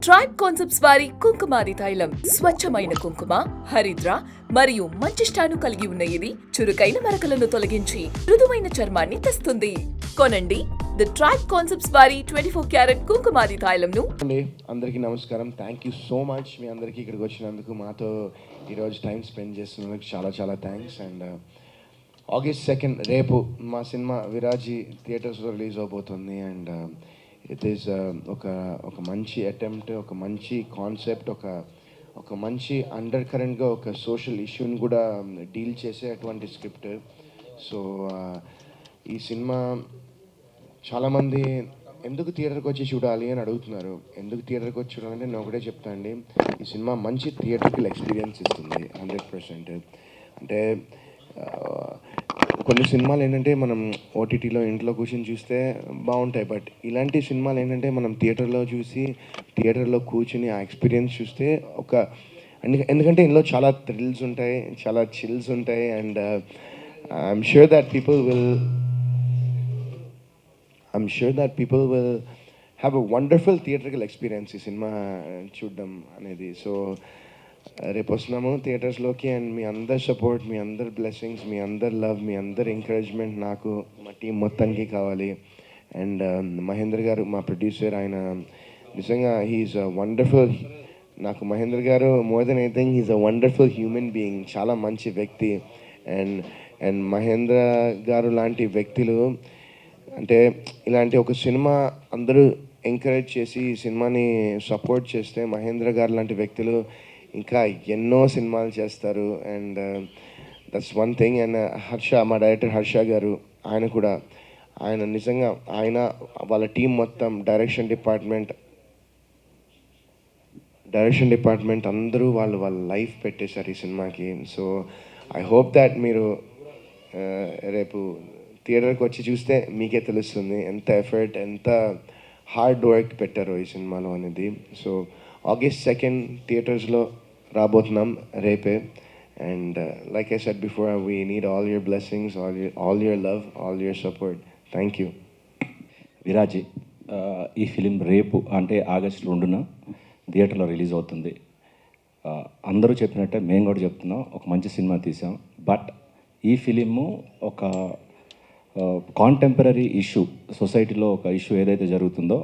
Tribe concepts వారి కుంకుమాది తైలం స్వచ్ఛమైన కుంకుమ, హరిద్ర మరియు మంచిష్టాను కలిగి ఉన్న ఇది చురుకైన మరకలను తొలగించి మృదువైన చర్మాన్ని తెస్తుంది. కొనండి ది ట్రైబ్ కాన్సెప్ట్స్ వారి 24 క్యారెట్ కుంకుమాది తైలంను. అందరికీ నమస్కారం. థ్యాంక్ యూ సో మచ్ మీ అందరికీ ఇక్కడికి వచ్చినందుకు, మాతో ఈరోజు టైం స్పెండ్ చేస్తున్నందుకు చాలా చాలా థ్యాంక్స్. అండ్ August 2 రేపు మా సినిమా విరాజీ థియేటర్స్లో రిలీజ్ అవబోతుంది. అండ్ ఇట్ ఈస్ ఒక మంచి అటెంప్ట్, ఒక మంచి కాన్సెప్ట్, ఒక మంచి అండర్ కరెంట్గా ఒక సోషల్ ఇష్యూని కూడా డీల్ చేసే అటువంటి స్క్రిప్ట్. సో ఈ సినిమా చాలామంది ఎందుకు థియేటర్కి వచ్చి చూడాలి అని అడుగుతున్నారు. ఎందుకు థియేటర్కి వచ్చి చూడాలంటే నేను ఒకటే చెప్తాను అండి, ఈ సినిమా మంచి థియేటర్కల్ ఎక్స్పీరియన్స్ ఇస్తుంది 100%. అంటే కొన్ని సినిమాలు ఏంటంటే మనం ఓటీటీలో ఇంట్లో కూర్చొని చూస్తే బాగుంటాయి, బట్ ఇలాంటి సినిమాలు ఏంటంటే మనం థియేటర్లో చూసి థియేటర్లో కూర్చుని ఆ ఎక్స్పీరియన్స్ చూస్తే ఎందుకంటే ఇందులో చాలా థ్రిల్స్ ఉంటాయి, చాలా చిల్స్ ఉంటాయి. And I'm sure that people will have a wonderful theatrical experience ఈ సినిమా చూడడం అనేది. సో రేపు వస్తున్నాము థియేటర్స్లోకి. అండ్ మీ అందరి సపోర్ట్, మీ అందరి బ్లెస్సింగ్స్, మీ అందరి లవ్, మీ అందరి ఎంకరేజ్మెంట్ నాకు, మా టీం మొత్తానికి కావాలి. అండ్ మహేంద్ర గారు మా ప్రొడ్యూసర్, ఆయన నిజంగా హీఈస్ అ వండర్ఫుల్, నాకు మహేంద్ర గారు more than anything he is a wonderful human being, చాలా మంచి వ్యక్తి. అండ్ మహేంద్ర గారు లాంటి వ్యక్తులు అంటే ఇలాంటి ఒక సినిమా అందరూ ఎంకరేజ్ చేసి ఈ సినిమాని సపోర్ట్ చేస్తే మహేంద్ర గారు లాంటి వ్యక్తులు ఇంకా ఎన్నో సినిమాలు చేస్తారు. And that's one thing. And మా డైరెక్టర్ హర్ష గారు, ఆయన నిజంగా వాళ్ళ టీం మొత్తం డైరెక్షన్ డిపార్ట్మెంట్ అందరూ వాళ్ళ లైఫ్ పెట్టేశారు ఈ సినిమాకి. సో ఐ హోప్ దాట్ మీరు రేపు థియేటర్కి వచ్చి చూస్తే మీకే తెలుస్తుంది ఎంత ఎఫర్ట్, ఎంత హార్డ్ వర్క్ పెట్టారో ఈ సినిమాలో అనేది. సో August 2 థియేటర్స్లో రాబోతున్నాం రేపే. And like I said before, we need all your blessings, all your love, all your support. Thank you. Viraji ఈ ఫిలిం రేపు అంటే August 2 థియేటర్లో రిలీజ్ అవుతుంది. అందరూ చెప్పినట్టే మేము కూడా చెప్తున్నాం, ఒక మంచి సినిమా తీసాం. బట్ ఈ ఫిలిము ఒక కాంటెంపరీ ఇష్యూ, సొసైటీలో ఒక ఇష్యూ ఏదైతే జరుగుతుందో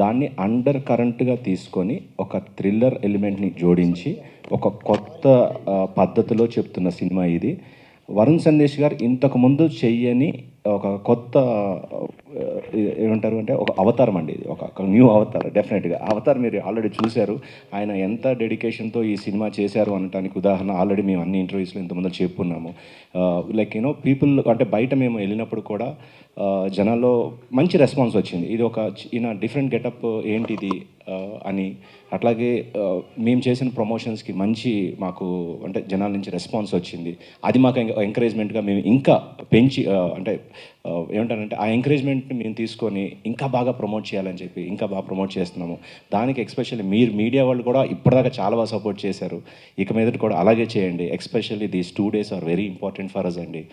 దాన్ని అండర్ కరెంట్గా తీసుకొని ఒక థ్రిల్లర్ ఎలిమెంట్ని జోడించి ఒక కొత్త పద్ధతిలో చెప్తున్న సినిమా ఇది. వరుణ్ సందేశ్ గారు ఇంతకుముందు చెయ్యని ఒక కొత్త ఏమంటారు అంటే ఒక అవతారం అండి, ఇది ఒక న్యూ అవతార్. డెఫినెట్గా అవతార్ మీరు ఆల్రెడీ చూశారు, ఆయన ఎంత డెడికేషన్తో ఈ సినిమా చేశారు అనటానికి ఉదాహరణ ఆల్రెడీ మేము అన్ని ఇంటర్వ్యూస్లో ఇంతకుముందు చెప్పుకున్నాము. లైక్ పీపుల్ అంటే బయట మేము వెళ్ళినప్పుడు కూడా జనాల్లో మంచి రెస్పాన్స్ వచ్చింది. ఇది ఈయన డిఫరెంట్ గెటప్ ఏంటిది అని. అట్లాగే మేము చేసిన ప్రమోషన్స్కి మంచి మాకు అంటే జనాల నుంచి రెస్పాన్స్ వచ్చింది. అది మాకు ఎంకరేజ్మెంట్గా మేము ఇంకా పెంచి అంటే ఏమంటారంటే ఆ ఎంకరేజ్మెంట్ని మేము తీసుకొని ఇంకా బాగా ప్రమోట్ చేయాలని చెప్పి ఇంకా బాగా ప్రమోట్ చేస్తున్నాము. దానికి ఎస్పెషల్లీ మీరు మీడియా వాళ్ళు కూడా ఇప్పటిదాకా చాలా బాగా సపోర్ట్ చేశారు. ఇక మీద కూడా అలాగే చేయండి. Especially these 2 days are very important for us అండి.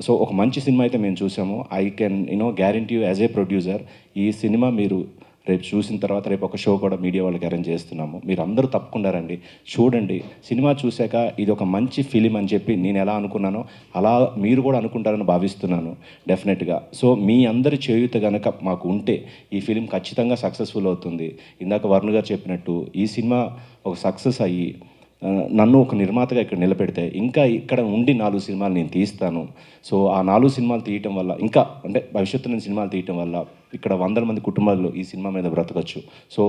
సో ఒక మంచి సినిమా అయితే మేము చూసాము. I can guarantee you as a producer, ఈ సినిమా మీరు రేపు చూసిన తర్వాత రేపు ఒక షో కూడా మీడియా వాళ్ళకి అరేంజ్ చేస్తున్నాము. మీరు అందరూ తప్పకుండా రండి, చూడండి. సినిమా చూశాక ఇది ఒక మంచి ఫిలిం అని చెప్పి నేను ఎలా అనుకున్నానో అలా మీరు కూడా అనుకుంటారని భావిస్తున్నాను డెఫినెట్గా. సో మీ అందరి చేయూత కనుక మాకు ఉంటే ఈ ఫిలిం ఖచ్చితంగా సక్సెస్ఫుల్ అవుతుంది. ఇందాక వరుణ్ గారు చెప్పినట్టు ఈ సినిమా ఒక సక్సెస్ అయ్యి నన్ను ఒక నిర్మాతగా ఇక్కడ నిలబెడితే ఇంకా ఇక్కడ ఉండి 4 సినిమాలు నేను తీస్తాను. సో ఆ 4 సినిమాలు తీయటం వల్ల ఇంకా అంటే భవిష్యత్తులో సినిమాలు తీయటం వల్ల ఇక్కడ 100 మంది కుటుంబాలు ఈ సినిమా మీద బ్రతకచ్చు. సో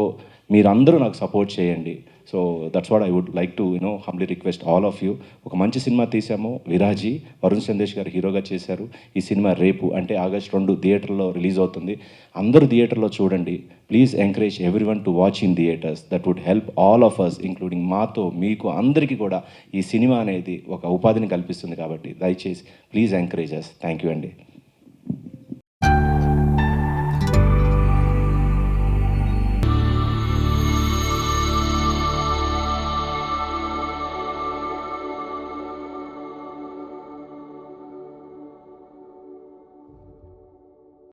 మీరందరూ నాకు సపోర్ట్ చేయండి. So that's what I would like to humbly request all of you. ఒక మంచి సినిమా తీసాము, విరాజీ, వరుణ్ సందేశ్ గారు హీరోగా చేశారు. ఈ సినిమా రేపు అంటే August 2 థియేటర్లో రిలీజ్ అవుతుంది. అందరూ థియేటర్లో చూడండి. Please encourage everyone to watch in theatres. That would help all of us, including మాతో మీకు అందరికీ కూడా ఈ సినిమా అనేది ఒక ఉపాధిని కల్పిస్తుంది. కాబట్టి దయచేసి please encourage us. Thank you అండి.